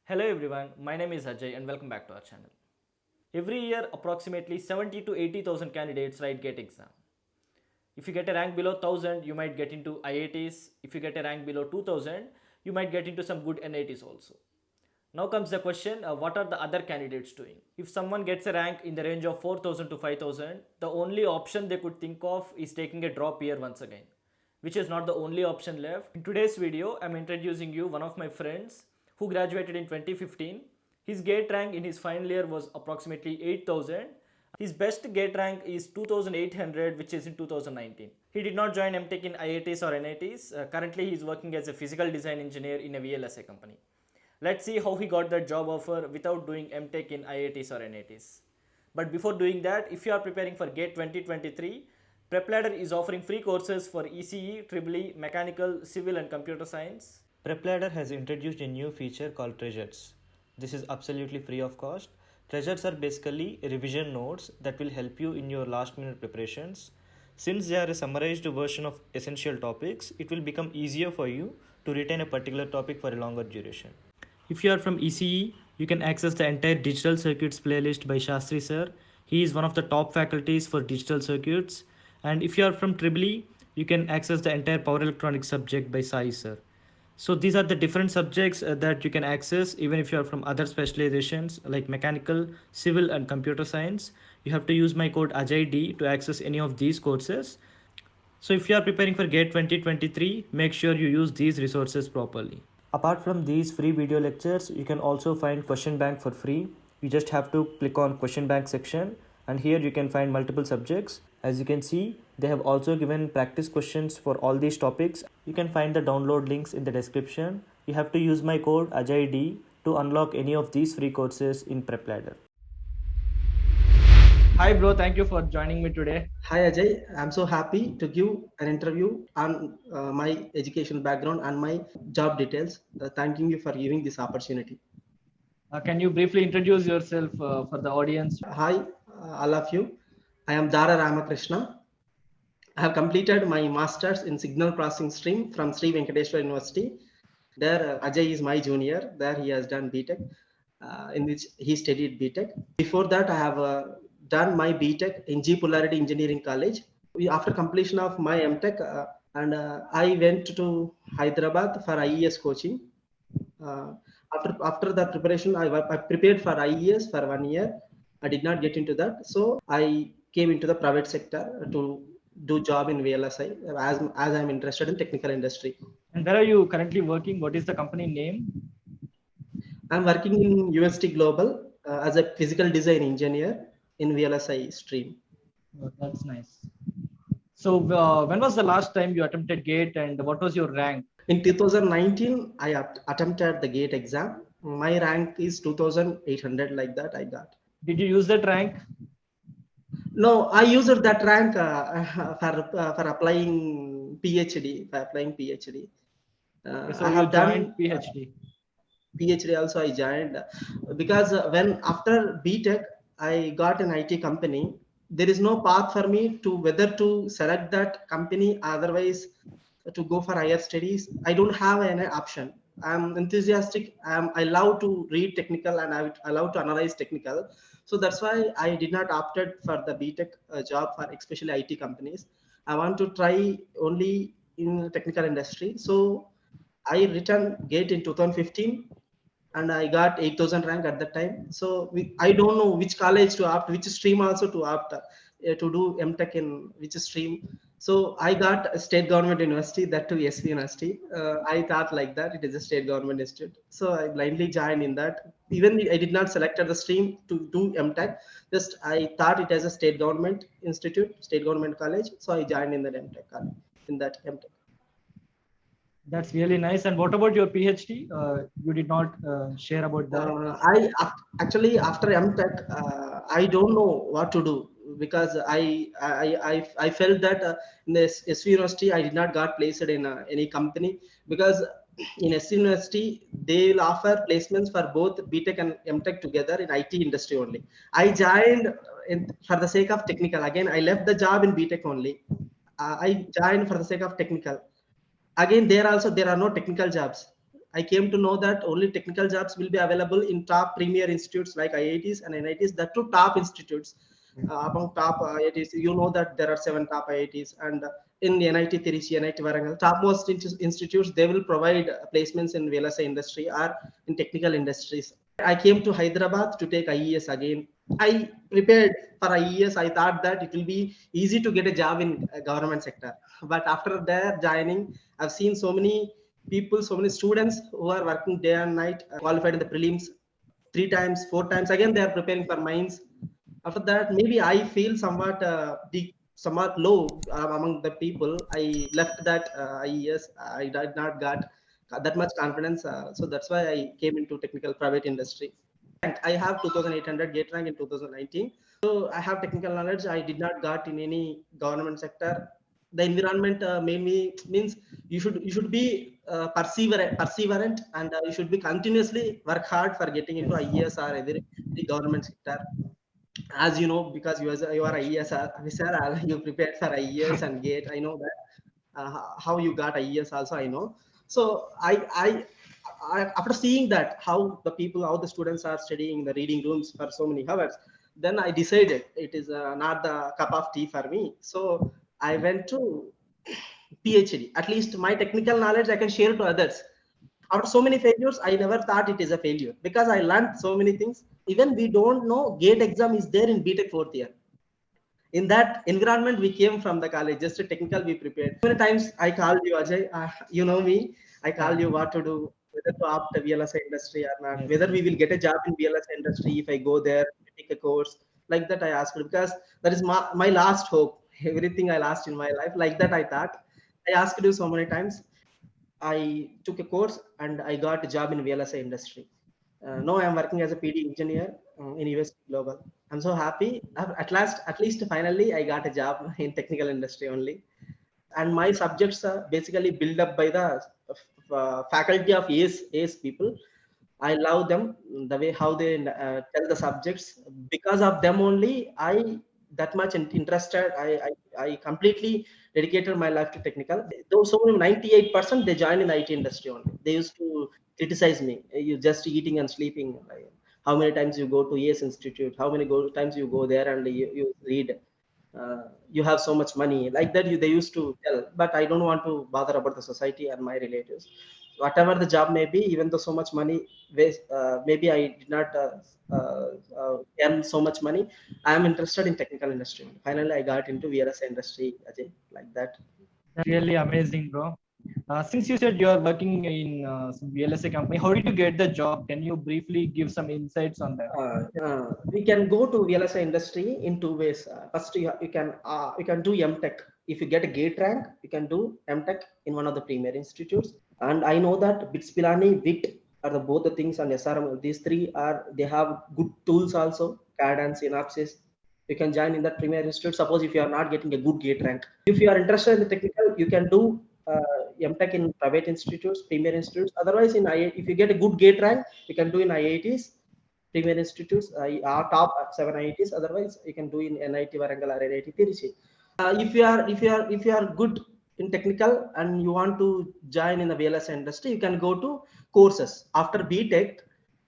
Hello everyone, my name is Ajay and welcome back to our channel. Every year, approximately 70 to 80,000 candidates write GATE exam. If you get a rank below 1000, you might get into IITs. If you get a rank below 2000, you might get into some good NITs also. Now comes the question, what are the other candidates doing? If someone gets a rank in the range of 4000 to 5000, the only option they could think of is taking a drop year once again, which is not the only option left. In today's video, I'm introducing you one of my friends who graduated in 2015. His GATE rank in his final year was approximately 8000. His best GATE rank is 2800, which is in 2019. He did not join M.Tech in IITs or NITs. Currently, he is working as a physical design engineer in a VLSI company. Let's see how he got that job offer without doing M.Tech in IITs or NITs. But before doing that, if you are preparing for GATE 2023, PrepLadder is offering free courses for ECE, EEE, Mechanical, Civil and Computer Science. PrepLadder has introduced a new feature called Treasures. This is absolutely free of cost. Treasures are basically revision notes that will help you in your last minute preparations. Since they are a summarized version of essential topics, it will become easier for you to retain a particular topic for a longer duration. If you are from ECE, you can access the entire digital circuits playlist by Shastri sir. He is one of the top faculties for digital circuits. And if you are from EEE, you can access the entire power electronics subject by Sai sir. So these are the different subjects that you can access even if you are from other specializations like mechanical, civil and computer science. You have to use my code AJD to access any of these courses. So if you are preparing for GATE 2023, make sure you use these resources properly. Apart from these free video lectures, you can also find question bank for free. You just have to click on question bank section and here you can find multiple subjects. As you can see, they have also given practice questions for all these topics. You can find the download links in the description. You have to use my code AJD to unlock any of these free courses in PrepLadder. Hi bro, thank you for joining me today. Hi Ajay, I'm so happy to give an interview on my education background and my job details. Thanking you for giving this opportunity. Can you briefly introduce yourself for the audience? Hi, all of you. I am Dara Ramakrishna. I have completed my master's in signal processing stream from Sri Venkateswara University. There, Ajay is my junior. There, he has done B.Tech, in which he studied B.Tech. Before that, I have done my B.Tech in G Polarity Engineering College. After completion of my M.Tech, I went to Hyderabad for IES coaching. After that preparation, I prepared for IES for 1 year. I did not get into that, so I came into the private sector to do job in VLSI as I'm interested in technical industry. And where are you currently working? What is the company name? I'm working in UST Global as a physical design engineer in VLSI stream. Oh, that's nice. So when was the last time you attempted GATE and what was your rank? In 2019, I attempted the GATE exam. My rank is 2800, like that I got. Did you use that rank? No, I used that rank for applying PhD. For applying PhD, So I you have joined done PhD. PhD also. I joined because when after BTech I got an IT company. There is no path for me to whether to select that company, otherwise to go for higher studies. I don't have any option. I'm enthusiastic. I love to read technical and I love to analyze technical. So that's why I did not opted for the BTech job for especially IT companies. I want to try only in technical industry. So I returned GATE in 2015 and I got 8000 rank at that time. So I don't know which college to opt, which stream also to opt to do M.Tech in which stream. So I got a state government university, that too SV University. I thought like that it is a state government institute. So I blindly joined in that. Even I did not select the stream to do M.Tech. Just I thought it as a state government institute, state government college. So I joined in that M.Tech college, in that M.Tech. That's really nice. And what about your PhD? You did not share about that. Actually after M.Tech, I don't know what to do because I felt that in this SV University I did not got placed in any company, because in SV University they will offer placements for both BTech and M.Tech together in IT industry only. I joined for the sake of technical. Again, I left the job in BTech only. I joined for the sake of technical. Again, there also there are no technical jobs. I came to know that only technical jobs will be available in top premier institutes like IITs and NITs, that two top institutes. Among top IITs, you know that there are 7 top IITs, and in NIT Trichy, NIT Varangal, topmost institutes, they will provide placements in VLSI industry or in technical industries. I came to Hyderabad to take IES again. I prepared for IES. I thought that it will be easy to get a job in government sector. But after there joining, I've seen so many people, so many students who are working day and night, qualified in the prelims 3 times, 4 times. Again, they are preparing for mines. After that, maybe I feel somewhat somewhat low among the people. I left that IES. I did not got that much confidence. So that's why I came into technical private industry. I have 2,800 gate rank in 2019. So I have technical knowledge. I did not got in any government sector. The environment made me means you should be perseverant, and you should be continuously work hard for getting into IES or any government sector. As you know, because you are IES officer, you prepared for IES and gate. I know that how you got IES also, I know. So after seeing that how the students are studying in the reading rooms for so many hours, then I decided it is not the cup of tea for me. So I went to PhD. At least my technical knowledge I can share to others. After so many failures, I never thought it is a failure because I learned so many things. Even we don't know gate exam is there in B.Tech fourth year. In that environment, we came from the college, just a technical we prepared. So many times I called you, Ajay. You know me. I called you what to do, whether to opt a VLSI industry or not, Yes, whether yes. we will get a job in VLSI industry if I go there, take a course. Like that, I asked because that is my last hope. Everything I lost in my life, like that, I thought. I asked you so many times. I took a course and I got a job in VLSI industry. Now I'm working as a PD engineer in US Global. I'm so happy. At least finally, I got a job in technical industry only. And my subjects are basically built up by the faculty of ACE people. I love them, the way how they tell the subjects. Because of them only, I that much interested. I completely dedicated my life to technical. Those so 98% they joined in IT industry only. They used to criticize me. You just eating and sleeping. Like, how many times you go to ACE Institute? How many times you go there and you read? You have so much money like that. They used to tell, but I don't want to bother about the society and my relatives. Whatever the job may be, even though so much money waste, maybe I did not earn so much money. I am interested in technical industry. Finally I got into VLS industry, Ajay, like that. That's really amazing, bro. Since you said you are working in some VLSI company, how did you get the job? Can you briefly give some insights on that? We can go to VLSI industry in two ways. First, you can do M.Tech. If you get a gate rank, you can do M.Tech in one of the premier institutes. And I know that BITS Pilani, WIT are both the things, and SRM. These three they have good tools also, CAD and Synopsys. You can join in that premier institute. Suppose if you are not getting a good gate rank, if you are interested in the technical, you can do M.Tech in private institutes, premier institutes. Otherwise, in IIT, if you get a good gate rank, you can do in IITs, premier institutes, are top 7 IITs. Otherwise, you can do in NIT Varangal or NIT Trichy. If you are good in technical and you want to join in the VLS industry, you can go to courses after B.Tech.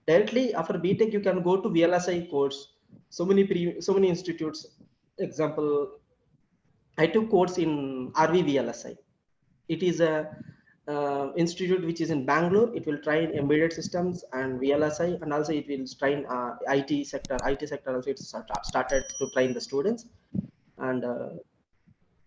Directly after B.Tech, you can go to VLSI course. So many institutes. Example, I took course in RVVLSI. It is a institute which is in Bangalore. It will train embedded systems and VLSI, and also it will train IT sector. IT sector also it's started to train the students, and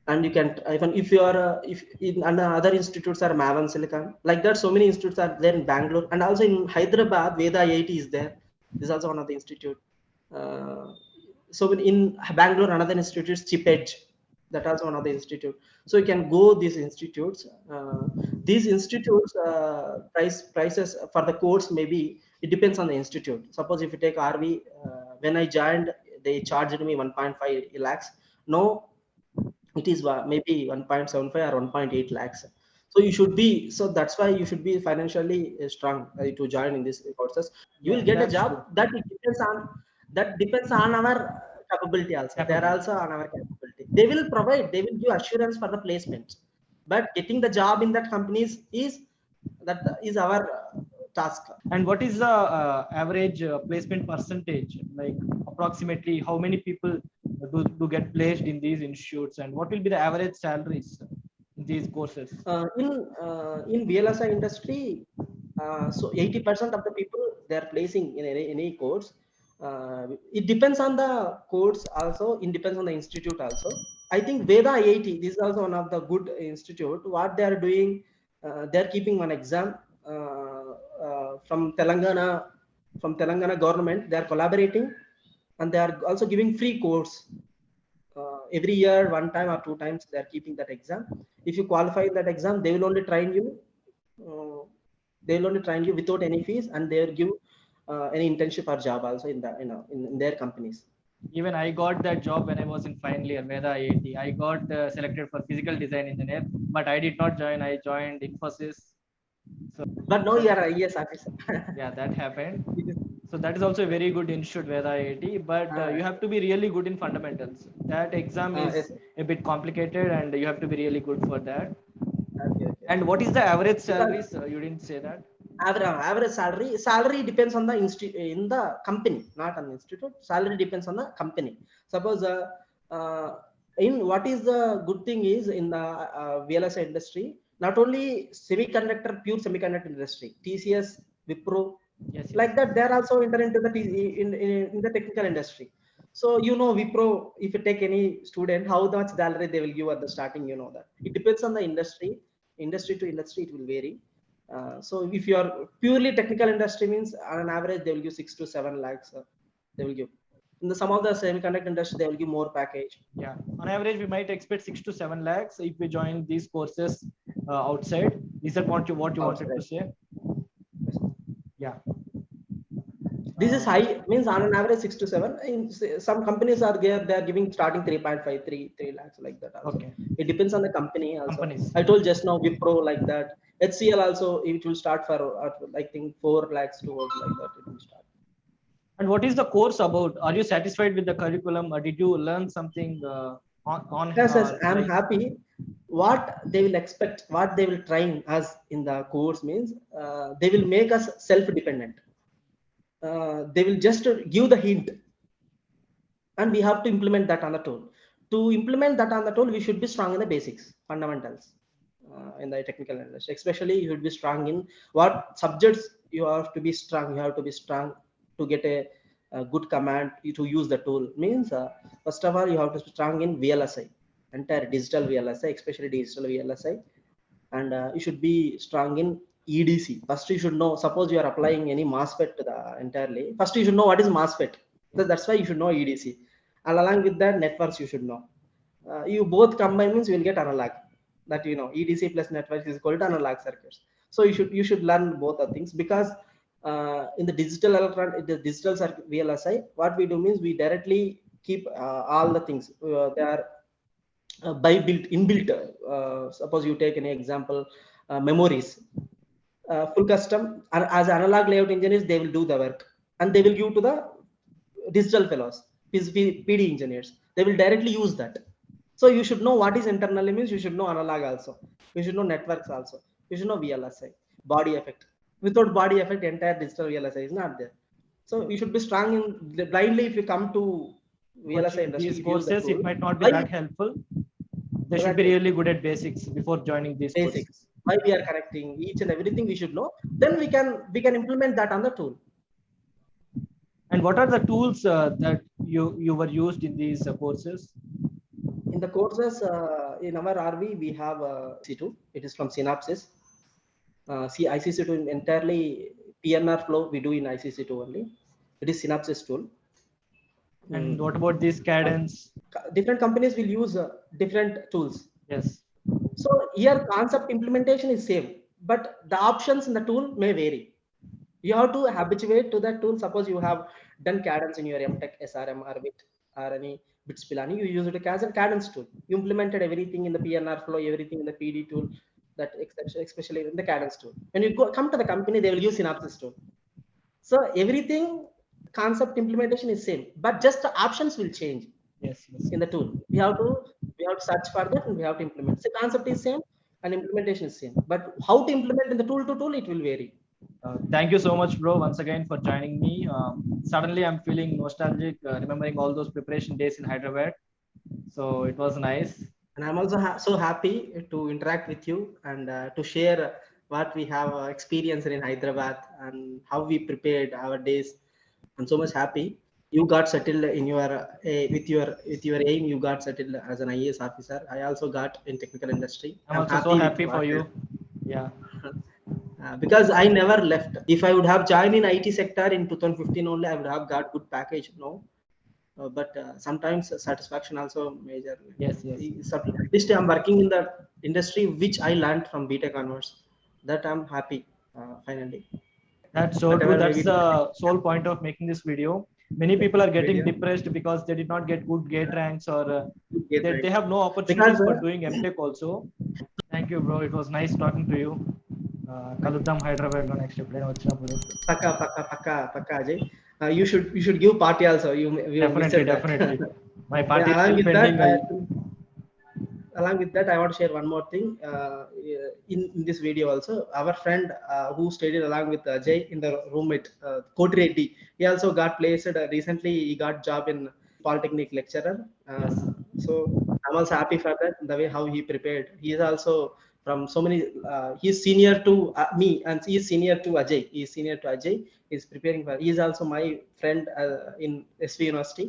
and you can even if you are if in and other institutes are Mavan Silicon, like that. So many institutes are there in Bangalore, and also in Hyderabad, Veda IIT is there. This is also one of the institute. Uh, so in Bangalore, another institute is Chip Edge. That also one of the institute. So you can go these institutes. These institutes prices for the course, maybe it depends on the institute. Suppose if you take RV, when I joined, they charged me 1.5 lakhs. No, it is maybe 1.75 or 1.8 lakhs. So you should be, so that's why you should be financially strong to join in these courses. You will Yeah, get a that's job. true. That depends on our capability also. They're Capability. also on our capability. They will give assurance for the placement, but getting the job in that companies is That is our task. And what is the average placement percentage? Like approximately how many people do get placed in these institutes, and what will be the average salaries in these courses? In VLSI industry, so 80% of the people they are placing in any course. It depends on the course also. It depends on the institute also. I think Veda IIT, this is also one of the good institute. What they are doing, they are keeping one exam from Telangana government. They are collaborating, and they are also giving free course every year, one time or two times. They are keeping that exam. If you qualify that exam, they will only train you. Uh, they will only train you without any fees, and they will give any internship or job also in the in their companies. Even I got that job when I was in final year, Meda IIT. I got selected for physical design engineer, but I did not join. I joined Infosys. So But now you are a IAS officer. yeah, that happened. It is, So that is also a very good institute, Veda IIT, but you have to be really good in fundamentals. That exam yes. is a bit complicated, and you have to be really good for that. Okay, okay. And what is the average Because salaries? You didn't say that. average salary depends on the in the company, not on the institute. Salary depends on the company. Suppose uh, in what is the good thing is in the VLSI industry, not only pure semiconductor industry, TCS, Wipro, Yes, like yes. that, they are also enter into the in the technical industry. So Wipro, if you take any student, how much salary they will give at the starting, that it depends on the industry to industry, it will vary. So if you are purely technical industry, means on an average they will give 6 to 7 lakhs. They will give in the some of the semiconductor industry, they will give more package. Yeah, on average, we might expect 6 to 7 lakhs if we join these courses outside. Is that what you wanted to Outside. say? Yes. Yeah. This is Uh, high, means on an average 6 to 7. In some companies are there, they are giving starting 3.5, 3 lakhs, like that also. okay. It depends on the company also. Companies. I told just now Wipro, like that. HCL also, it will start for I think 4 lakhs to like that. It will start. And what is the course about? Are you satisfied with the curriculum, or did you learn something Yes, I'm like? happy. What they will expect, what they will train us in the course means they will make us self-dependent. They will just give the hint, and we have to implement that on the tool. To implement that on the tool, we should be strong in the basics, fundamentals, in the technical industry. Especially, you should be strong in what subjects you have to be strong. You have to be strong to get a good command to use the tool. Means first of all, you have to be strong in VLSI, entire digital VLSI, especially digital VLSI, and you should be strong in EDC. First, you should know. Suppose you are applying any MOSFET to the entirely. First, you should know what is MOSFET. So that's why you should know EDC, and along with that, networks you should know. You both combine means you will get analog. That EDC plus networks is called analog circuits. So you should learn both the things, because in the digital the digital circuit VLSI, what we do means we directly keep all the things. They are by built inbuilt. Suppose you take an example, memories, full custom, and as analog layout engineers, they will do the work, and they will give to the digital fellows, PD engineers. They will directly use that. So you should know what is internally, means you should know analog also. You should know networks also. You should know VLSI, body effect. Without body effect, entire digital VLSI is not there. So you should be strong in blindly. If you come to VLSI Watching industry, these if you use the courses, tool, it might not be why that helpful. They should be exactly really good at basics before joining these basics, courses. why we are connecting each and everything, we should know. Then we can implement that on the tool. And what are the tools that you were used in these courses? In the courses, in our RV, we have C2. It is from Synopsys. See, ICC2 entirely PNR flow we do in ICC2 only. It is Synopsys tool. And Mm. what about these Uh, cadence? Different companies will use different tools. Yes. So here concept implementation is same, but the options in the tool may vary. You have to habituate to that tool. Suppose you have done cadence in your M.Tech, SRM, or bit, or any bits Pilani, you use it as a cadence tool. You implemented everything in the PNR flow, everything in the PD tool, that especially in the cadence tool. When you come to the company, they will use Synopsys tool. So everything concept implementation is same, but just the options will change Yes. Yes. in the tool. We have to search for that, and we have to implement. So concept is same, and implementation is same. But how to implement in the tool to tool, it will vary. Thank you so much, bro, once again for joining me. Suddenly, I'm feeling nostalgic, remembering all those preparation days in Hyderabad. So it was nice. And I'm also so happy to interact with you and to share what we have experienced in Hyderabad and how we prepared our days. I'm so much happy you got settled in your with your aim. You got settled as an IAS officer. I also got in technical industry. I'm I'm also so happy with happy for you. Yeah. Because I never left. If I would have joined in IT sector in 2015 only, I would have got good package. No, but sometimes satisfaction also major. Yes, yes. At least I'm working in the industry which I learned from B.Tech onwards. That I'm happy finally. That's so true. Whatever That's maybe the sole point of making this video. Many people are getting video. depressed because they did not get good gate ranks, or Get they right. have no Because opportunities for doing M.Tech also. Thank you, bro. It was nice talking to you. Kaluddam Hyderabad lo next ఎప్పుడైనా వచ్చినప్పుడు. Paka Ajay. You should give party also. You missed Definitely, that. definitely. My party is Along still with pending. that, I want to share one more thing. In this video also, our friend who studied along with Jay in the roommate, Koti Reddy, he also got placed recently. He got job in Polytechnic lecturer. Yes. So I'm also happy for that. The way how he prepared. He is also from so many. He's senior to me, and he is senior to Ajay. He is senior to Ajay. He's preparing for. He is also my friend in SV University.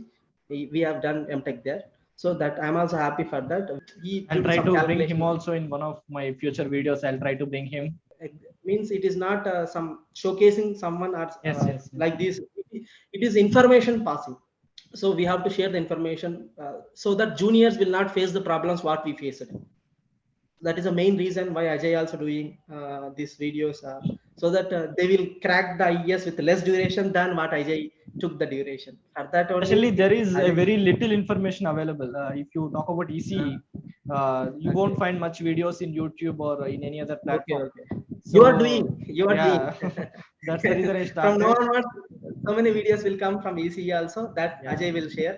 We have done M.Tech there. So that I'm also happy for that. He I'll took try some to bring him calculation. also in one of my future videos. I'll try to bring him. It means it is not some showcasing someone or Yes, yes, yes. like this. It is information passing. So we have to share the information so that juniors will not face the problems what we faced. That is the main reason why Ajay also doing these videos so that they will crack the IES with less duration than what Ajay took the duration. For that Especially, only, there is a Ajay, very little information available. If you talk about ECE, you okay, won't find much videos in YouTube or in any other okay, platform. okay. You are doing, So, you are doing. yeah, that's the reason I From now started. onwards, so many videos will come from ECE also that Yeah, Ajay will share.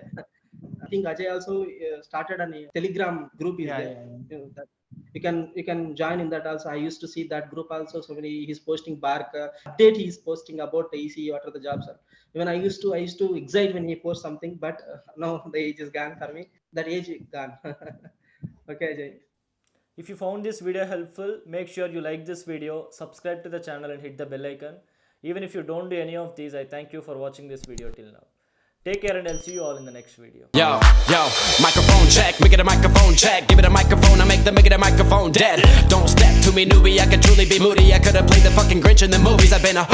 I think Ajay also started a Telegram group is yeah, there. yeah. That you can join in that also. I used to see that group also. So many he's posting bark update he's posting about the ECE what are the jobs are. Even I used to excite when he posts something, but now the age is gone for me. That age is gone. Okay, Ajay. If you found this video helpful, make sure you like this video, subscribe to the channel and hit the bell icon. Even if you don't do any of these, I thank you for watching this video till now. Take care and I'll see you all in the next video. Yo, microphone check, make it a microphone check. Give it a microphone, I make the microphone dead. Don't step to me, newbie, I could truly be moody. I could have played the fucking Grinch in the movies. I've been a